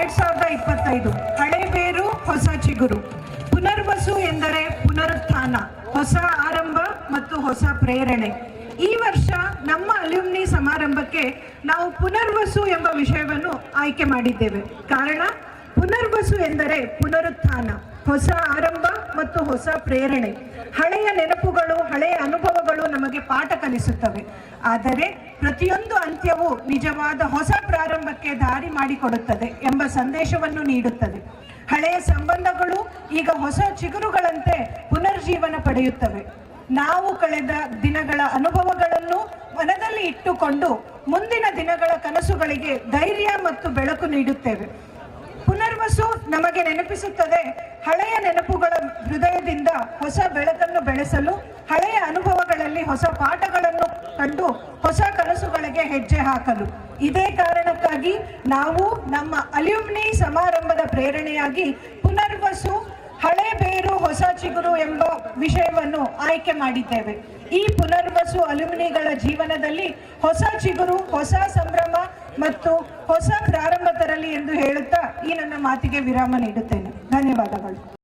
2025 ಹಳೆ ಬೇರು ಹೊಸ ಚಿಗುರು. ಪುನರ್ವಸು ಎಂದರೆ ಪುನರುತ್ಥಾನ, ಹೊಸ ಆರಂಭ ಮತ್ತು ಹೊಸ ಪ್ರೇರಣೆ. ಈ ವರ್ಷ ನಮ್ಮ ಅಲ್ಯೂಮ್ನಿ ಸಮಾರಂಭಕ್ಕೆ ನಾವು ಪುನರ್ವಸು ಎಂಬ ವಿಷಯವನ್ನು ಆಯ್ಕೆ ಮಾಡಿದ್ದೇವೆ. ಕಾರಣ, ಪುನರ್ವಸು ಎಂದರೆ ಪುನರುತ್ಥಾನ, ಹೊಸ ಆರಂಭ ಮತ್ತು ಹೊಸ ಪ್ರೇರಣೆ. ಹಳೆಯ ನೆನಪುಗಳು, ಹಳೆಯ ಅನುಭವಗಳು ನಮಗೆ ಪಾಠ ಕಲಿಸುತ್ತವೆ. ಆದರೆ ಪ್ರತಿಯೊಂದು ಅಂತ್ಯವು ನಿಜವಾದ ಹೊಸ ಪ್ರಾರಂಭಕ್ಕೆ ದಾರಿ ಮಾಡಿಕೊಡುತ್ತದೆ ಎಂಬ ಸಂದೇಶವನ್ನು ನೀಡುತ್ತದೆ. ಹಳೆಯ ಸಂಬಂಧಗಳು ಈಗ ಹೊಸ ಚಿಗುರುಗಳಂತೆ ಪುನರ್ಜೀವನ ಪಡೆಯುತ್ತವೆ. ನಾವು ಕಳೆದ ದಿನಗಳ ಅನುಭವಗಳನ್ನು ಮನದಲ್ಲಿ ಇಟ್ಟುಕೊಂಡು ಮುಂದಿನ ದಿನಗಳ ಕನಸುಗಳಿಗೆ ಧೈರ್ಯ ಮತ್ತು ಬೆಳಕು ನೀಡುತ್ತೇವೆ. ಪುನರ್ವಸು ನಮಗೆ ನೆನಪಿಸುತ್ತದೆ ಹಳೆಯ ನೆನಪುಗಳ ಹೃದಯದಿಂದ ಹೊಸ ಬೆಳಕನ್ನು ಬೆಳೆಸಲು, ಹಳೆಯ ಅನುಭವಗಳಲ್ಲಿ ಹೊಸ ಪಾಠಗಳನ್ನು ಕಂಡು ಹೊಸ ಕನಸುಗಳಿಗೆ ಹೆಜ್ಜೆ ಹಾಕಲು. ಇದೇ ಕಾರಣಕ್ಕಾಗಿ ನಾವು ನಮ್ಮ ಅಲ್ಯೂಮ್ನಿ ಸಮಾರಂಭದ ಪ್ರೇರಣೆಯಾಗಿ ಪುನರ್ವಸು ಹಳೆ ಬೇರು ಹೊಸ ಚಿಗುರು ಎಂಬ ವಿಷಯವನ್ನು ಆಯ್ಕೆ ಮಾಡಿದ್ದೇವೆ. ಈ ಪುನರ್ವಸು ಅಲ್ಯೂಮ್ನಿಗಳ ಜೀವನದಲ್ಲಿ ಹೊಸ ಚಿಗುರು, ಹೊಸ ಸಂಭ್ರಮ ಮತ್ತು ಹೊಸ ಪ್ರಾರಂಭ ತರಲಿ ಎಂದು ಹೇಳುತ್ತಾ ಈ ನನ್ನ ಮಾತಿಗೆ ವಿರಾಮ ನೀಡುತ್ತೇನೆ. ಧನ್ಯವಾದಗಳು.